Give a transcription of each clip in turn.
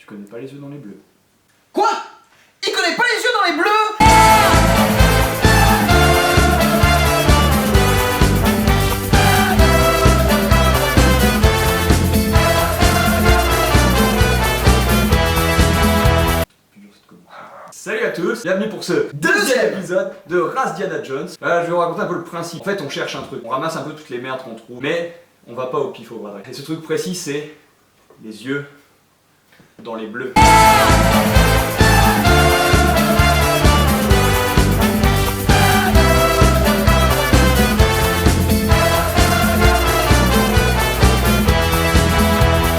Tu connais pas les yeux dans les bleus. Quoi? Il connaît pas les yeux dans les bleus? Salut à tous, bienvenue pour ce deuxième épisode de Race Diana Jones. Je vais vous raconter un peu le principe. En fait, on cherche un truc, on ramasse un peu toutes les merdes qu'on trouve, mais on va pas au pif au bras. Et ce truc précis, c'est les yeux dans les bleus.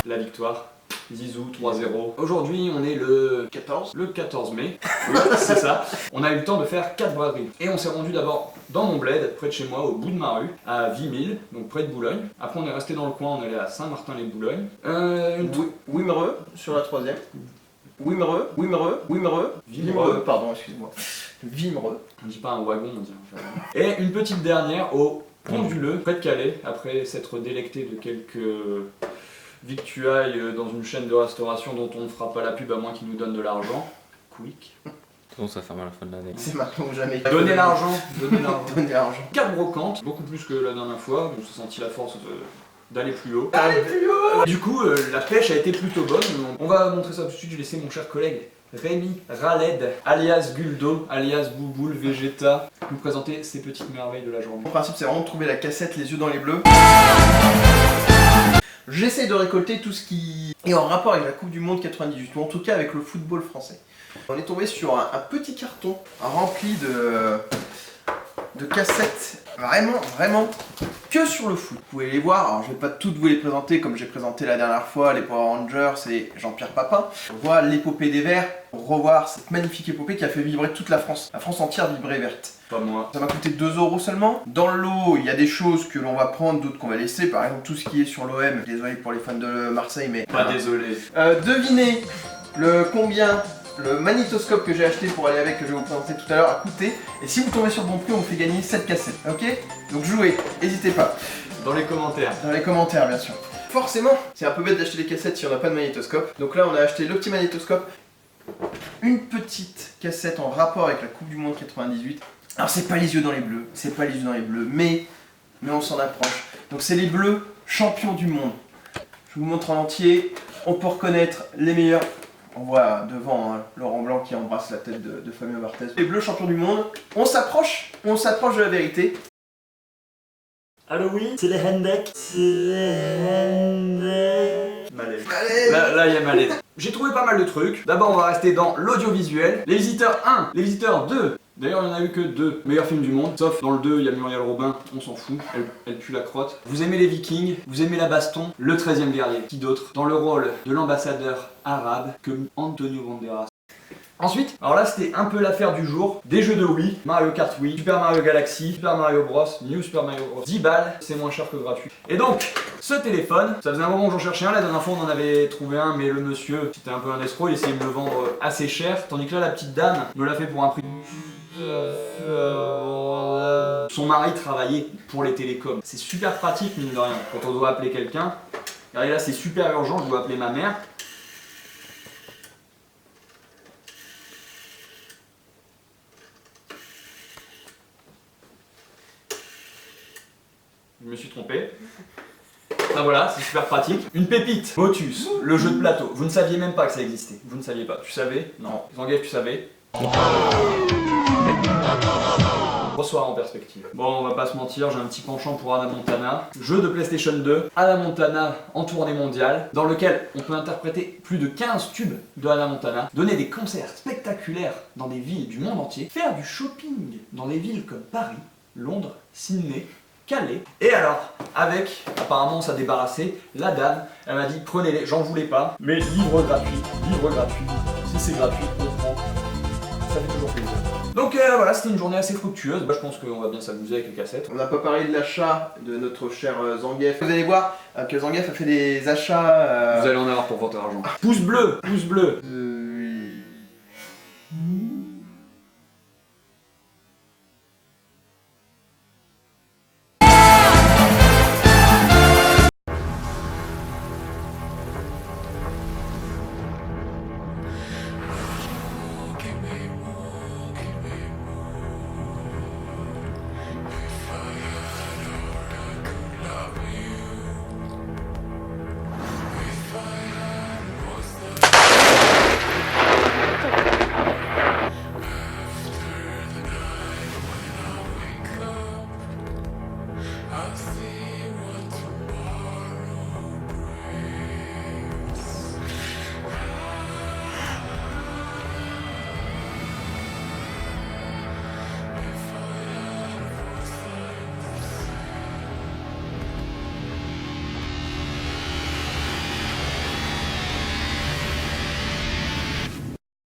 La victoire. Zizou 3-0. Aujourd'hui, on est le 14 mai. Oui, c'est ça. On a eu le temps de faire 4 braderies. Et on s'est rendu d'abord dans mon bled, près de chez moi, au bout de ma rue, à Vimille, donc près de Boulogne. Après, on est resté dans le coin, on est allé à Saint-Martin-les-Boulogne. Wimereux sur la troisième. Wimereux, pardon, excuse-moi. Wimereux. On dit pas un wagon, on dit un wagon. Et une petite dernière au Pont du Leu, près de Calais, après s'être délecté de quelques victuailles dans une chaîne de restauration dont on ne fera pas la pub à moins qu'ils nous donnent de l'argent. Quick. Bon, ça ferme à la fin de l'année. C'est maintenant ou jamais. Donnez l'argent, donnez l'argent. Donnez l'argent. 4 brocantes, beaucoup plus que la dernière fois, on s'est senti la force d'aller plus haut. Allez plus haut. Du coup, la pêche a été plutôt bonne. On va montrer ça tout de suite, j'ai laissé mon cher collègue Rémi Raled, alias Guldo, alias Bouboule, Vegeta, nous présenter ces petites merveilles de la journée. Mon principe, c'est vraiment de trouver la cassette, les yeux dans les bleus. J'essaie de récolter tout ce qui est en rapport avec la Coupe du Monde 98, ou en tout cas avec le football français. On est tombé sur un petit carton rempli de cassettes, vraiment que sur le foot. Vous pouvez les voir, alors je vais pas toutes vous les présenter comme j'ai présenté la dernière fois, les Power Rangers et Jean-Pierre Papin. On voit l'épopée des Verts, pour revoir cette magnifique épopée qui a fait vibrer toute la France. La France entière vibrait verte. Pas moi. Ça m'a coûté 2 € seulement. Dans le lot, il y a des choses que l'on va prendre, d'autres qu'on va laisser. Par exemple, tout ce qui est sur l'OM. Désolé pour les fans de Marseille, mais... Pas désolé. Devinez combien le magnétoscope que j'ai acheté pour aller avec, que je vais vous présenter tout à l'heure, a coûté. Et si vous tombez sur le bon prix, on vous fait gagner 7 cassettes. Ok? Donc jouez, n'hésitez pas. Dans les commentaires. Dans les commentaires, bien sûr. Forcément, c'est un peu bête d'acheter des cassettes si on n'a pas de magnétoscope. Donc là, on a acheté le petit magnétoscope. Une petite cassette en rapport avec la Coupe du Monde 98. Alors c'est pas les yeux dans les bleus, mais on s'en approche. Donc c'est les bleus champions du monde. Je vous montre en entier, on peut reconnaître les meilleurs. On voit devant hein, Laurent Blanc qui embrasse la tête de Fabien Barthez. Les bleus champions du monde, on s'approche de la vérité. Allô oui, c'est les Hendek. Malaise. Là, il y a malaise. J'ai trouvé pas mal de trucs. D'abord, on va rester dans l'audiovisuel. Les Visiteurs 1, Les Visiteurs 2. D'ailleurs, il n'y en a eu que 2 meilleurs films du monde. Sauf dans le 2, il y a Muriel Robin, on s'en fout, elle pue la crotte. Vous aimez les Vikings, vous aimez la baston, le 13e guerrier. Qui d'autre? Dans le rôle de l'ambassadeur arabe que Antonio Banderas. Ensuite, alors là c'était un peu l'affaire du jour, des jeux de Wii, Mario Kart Wii, Super Mario Galaxy, Super Mario Bros, New Super Mario Bros, 10 balles, c'est moins cher que gratuit. Et donc, ce téléphone, ça faisait un moment que j'en cherchais un, la dernière fois on en avait trouvé un, mais le monsieur, c'était un peu un escroc, il essayait de me le vendre assez cher, tandis que là la petite dame me l'a fait pour un prix... Son mari travaillait pour les télécoms. C'est super pratique mine de rien, quand on doit appeler quelqu'un. Regardez là c'est super urgent, je dois appeler ma mère. Je me suis trompé. Ah voilà, c'est super pratique. Une pépite, Motus, le jeu de plateau. Vous ne saviez même pas que ça existait. Vous ne saviez pas. Tu savais? Non. Zangief, tu savais? Bonsoir en perspective. Bon, on va pas se mentir, j'ai un petit penchant pour Hannah Montana. Jeu de PlayStation 2, Hannah Montana en tournée mondiale, dans lequel on peut interpréter plus de 15 tubes de Hannah Montana, donner des concerts spectaculaires dans des villes du monde entier, faire du shopping dans des villes comme Paris, Londres, Sydney, Calais. Et alors, avec, apparemment on s'est débarrassé, la dame, elle m'a dit prenez-les, j'en voulais pas, mais livre gratuit, si c'est gratuit, on prend, ça fait toujours plaisir. Donc voilà, c'était une journée assez fructueuse, je pense qu'on va bien s'amuser avec les cassettes. On n'a pas parlé de l'achat de notre cher Zangief. Vous allez voir que Zangief a fait des achats... Vous allez en avoir pour votre argent. Pouce bleu,